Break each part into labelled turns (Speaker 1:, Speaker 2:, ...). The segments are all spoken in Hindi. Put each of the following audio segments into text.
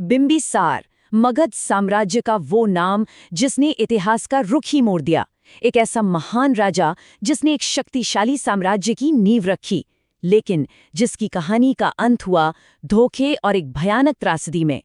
Speaker 1: बिंबिसार, मगध साम्राज्य का वो नाम जिसने इतिहास का रुख ही मोड़ दिया। एक ऐसा महान राजा जिसने एक शक्तिशाली साम्राज्य की नींव रखी, लेकिन जिसकी कहानी का अंत हुआ धोखे और एक भयानक त्रासदी में।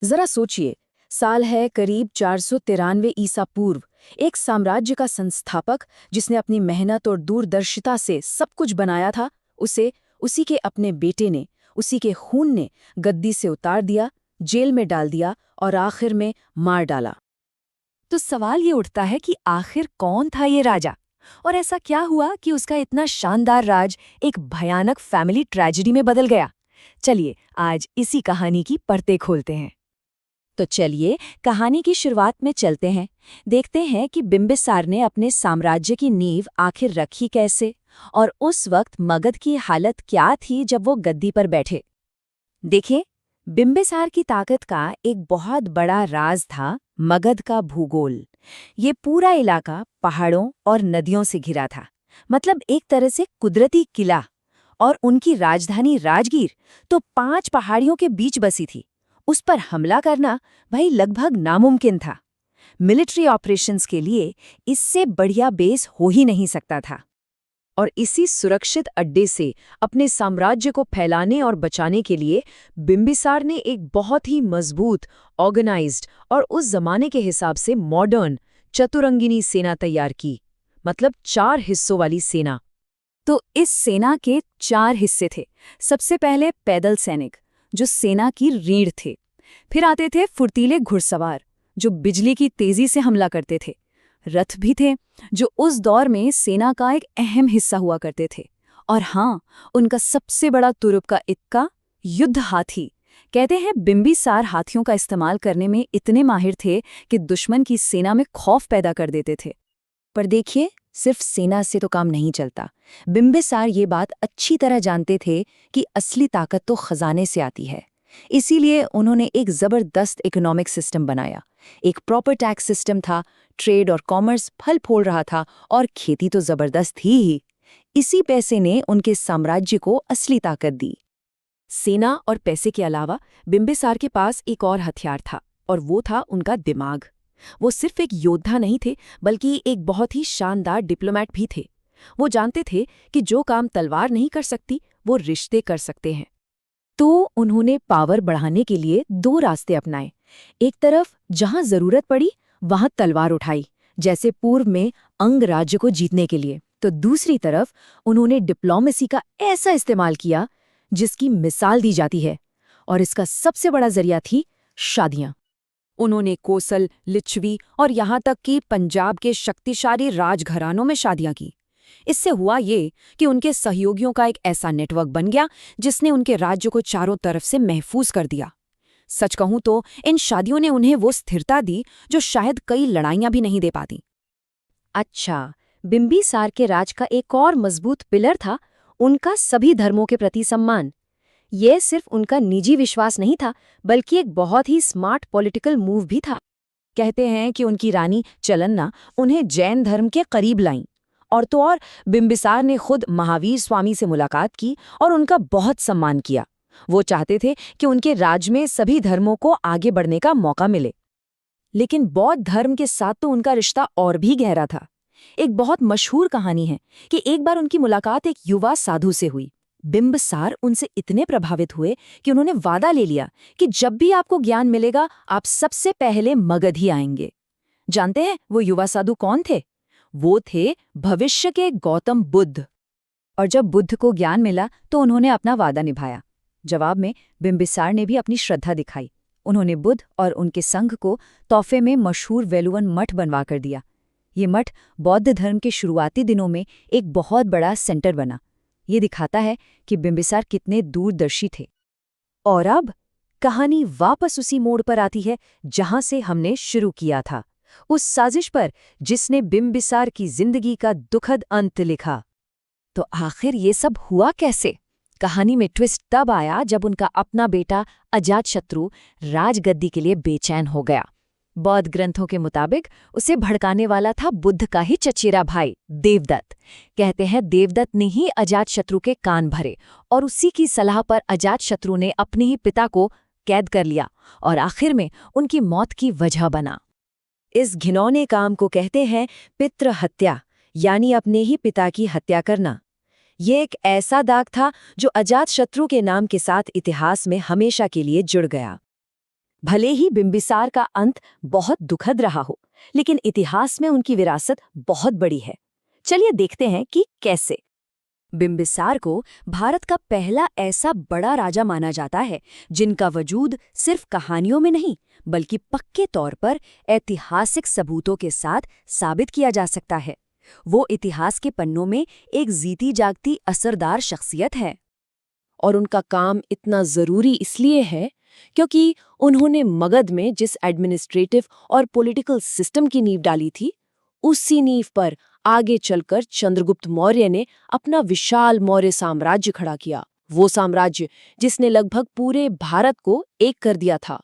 Speaker 2: जरा सोचिए, साल है करीब 493 ईसा पूर्व। एक साम्राज्य का संस्थापक जिसने अपनी मेहनत और दूरदर्शिता से सब कुछ बनाया था, उसे उसी के अपने बेटे ने, उसी के खून ने गद्दी से उतार दिया, जेल में डाल दिया और आखिर में मार डाला।
Speaker 1: तो सवाल ये उठता है कि आखिर कौन था ये राजा, और ऐसा क्या हुआ कि उसका इतना शानदार राज एक भयानक फैमिली ट्रेजेडी में बदल गया। चलिए आज इसी कहानी की परतें खोलते हैं। तो चलिए कहानी की शुरुआत में चलते हैं, देखते हैं कि बिंबिसार ने अपने साम्राज्य की नींव आखिर रखी कैसे, और उस वक्त मगध की हालत क्या थी जब वो गद्दी पर बैठे। देखिए, बिंबिसार की ताकत का एक बहुत बड़ा राज था मगध का भूगोल। ये पूरा इलाका पहाड़ों और नदियों से घिरा था, मतलब एक तरह से कुदरती किला। और उनकी राजधानी राजगीर तो 5 पहाड़ियों के बीच बसी थी। उस पर हमला करना भाई लगभग नामुमकिन था। मिलिट्री ऑपरेशंस के लिए इससे बढ़िया बेस हो ही नहीं सकता था। और इसी सुरक्षित अड्डे से अपने साम्राज्य को फैलाने और बचाने के लिए बिंबिसार ने एक बहुत ही मजबूत, ऑर्गेनाइज्ड और उस जमाने के हिसाब से मॉडर्न चतुरंगिनी सेना तैयार की, मतलब 4 हिस्सों वाली सेना।
Speaker 2: तो इस सेना के 4 हिस्से थे। सबसे पहले पैदल सैनिक, जो सेना की रीढ़ थे। फिर आते थे फुर्तीले घुड़सवार, जो बिजली की तेजी से हमला करते थे। रथ भी थे, जो उस दौर में सेना का एक अहम हिस्सा हुआ करते थे। और हाँ, उनका सबसे बड़ा तुरुप का इक्का, युद्ध हाथी। कहते हैं बिंबिसार हाथियों का इस्तेमाल करने में इतने माहिर थे कि दुश्मन की सेना में खौफ पैदा कर देते थे। पर देखिए, सिर्फ सेना से तो काम नहीं चलता। बिंबिसार ये बात अच्छी तरह जानते थे कि असली ताकत तो खजाने से आती है। इसीलिए उन्होंने एक जबरदस्त इकोनॉमिक सिस्टम बनाया। एक प्रॉपर टैक्स सिस्टम था, ट्रेड और कॉमर्स फल फूल रहा था, और खेती तो जबरदस्त थी ही। इसी पैसे ने उनके साम्राज्य को असली ताकत दी। सेना और पैसे के अलावा बिंबिसार के पास एक और हथियार था, और वो था उनका दिमाग। वो सिर्फ एक योद्धा नहीं थे, बल्कि एक बहुत ही शानदार डिप्लोमैट भी थे। वो जानते थे कि जो काम तलवार नहीं कर सकती, वो रिश्ते कर सकते हैं। तो उन्होंने पावर बढ़ाने के लिए 2 रास्ते अपनाए। एक तरफ जहां जरूरत पड़ी वहां तलवार उठाई, जैसे पूर्व में अंग राज्य को जीतने के लिए। तो दूसरी तरफ उन्होंने डिप्लोमेसी का ऐसा इस्तेमाल किया जिसकी मिसाल दी जाती है, और इसका सबसे बड़ा जरिया थी शादियां। उन्होंने कोसल, लिच्छवी और यहाँ तक कि पंजाब के शक्तिशाली राजघरानों में शादियां की। इससे हुआ ये कि उनके सहयोगियों का एक ऐसा नेटवर्क बन गया जिसने उनके राज्य को चारों तरफ से महफूज कर दिया। सच कहूं तो इन शादियों ने उन्हें वो स्थिरता दी जो शायद कई लड़ाइयां भी नहीं दे पाती।
Speaker 1: अच्छा, बिंबिसार के राज का एक और मजबूत पिलर था उनका सभी धर्मों के प्रति सम्मान। ये सिर्फ उनका निजी विश्वास नहीं था, बल्कि एक बहुत ही स्मार्ट पॉलिटिकल मूव भी था। कहते हैं कि उनकी रानी चलन्ना उन्हें जैन धर्म के करीब लाईं, और तो और बिंबिसार ने खुद महावीर स्वामी से मुलाकात की और उनका बहुत सम्मान किया। वो चाहते थे कि उनके राज में सभी धर्मों को आगे बढ़ने का मौका मिले। लेकिन बौद्ध धर्म के साथ तो उनका रिश्ता और भी गहरा था। एक बहुत मशहूर कहानी है कि एक बार उनकी मुलाकात एक युवा साधु से हुई। बिंबिसार उनसे इतने प्रभावित हुए कि उन्होंने वादा ले लिया कि जब भी आपको ज्ञान मिलेगा, आप सबसे पहले मगध ही आएंगे। जानते हैं वो युवा साधु कौन थे? वो थे भविष्य के गौतम बुद्ध। और जब बुद्ध को ज्ञान मिला तो उन्होंने अपना वादा निभाया। जवाब में बिंबिसार ने भी अपनी श्रद्धा दिखाई। उन्होंने बुद्ध और उनके संघ को तोहफे में मशहूर वेलुवन मठ बनवा कर दिया। ये मठ बौद्ध धर्म के शुरुआती दिनों में एक बहुत बड़ा सेंटर बना। ये दिखाता है कि बिंबिसार कितने दूरदर्शी थे। और अब कहानी वापस उसी मोड़ पर आती है जहां से हमने शुरू किया था, उस साजिश पर जिसने बिंबिसार की जिंदगी का दुखद अंत लिखा। तो आखिर ये सब हुआ कैसे? कहानी में ट्विस्ट तब आया जब उनका अपना बेटा अजातशत्रु राजगद्दी के लिए बेचैन हो गया। बौद्ध ग्रंथों के मुताबिक उसे भड़काने वाला था बुद्ध का ही चचेरा भाई देवदत्त। कहते हैं देवदत्त ने ही अजातशत्रु के कान भरे, और उसी की सलाह पर अजातशत्रु ने अपने ही पिता को
Speaker 2: कैद कर लिया और आखिर में उनकी मौत की वजह बना।
Speaker 1: इस घिनौने काम को कहते हैं पितृ हत्या, यानी अपने ही पिता की हत्या करना। ये एक ऐसा दाग था जो अजातशत्रु के नाम के साथ इतिहास में हमेशा के लिए जुड़ गया। भले ही बिंबिसार का अंत बहुत दुखद रहा हो, लेकिन इतिहास में उनकी विरासत बहुत बड़ी है। चलिए देखते हैं कि कैसे। बिंबिसार को भारत का पहला ऐसा बड़ा राजा माना जाता है जिनका वजूद सिर्फ कहानियों में नहीं बल्कि पक्के तौर पर ऐतिहासिक सबूतों के साथ साबित किया जा सकता है। वो इतिहास के पन्नों में एक जीती जागती असरदार शख्सियत है। और उनका काम इतना ज़रूरी इसलिए है क्योंकि उन्होंने मगध में जिस एडमिनिस्ट्रेटिव और पॉलिटिकल सिस्टम की नींव डाली थी, उसी नींव पर आगे चलकर चंद्रगुप्त मौर्य ने अपना विशाल मौर्य साम्राज्य खड़ा किया। वो साम्राज्य जिसने लगभग पूरे भारत को एक कर दिया था।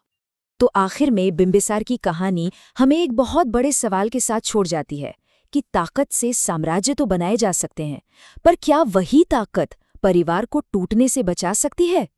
Speaker 2: तो आखिर में बिंबिसार की कहानी हमें एक बहुत बड़े सवाल के साथ छोड़ जाती है कि ताकत से साम्राज्य तो बनाए जा सकते हैं, पर क्या वही ताकत परिवार को टूटने से बचा सकती है?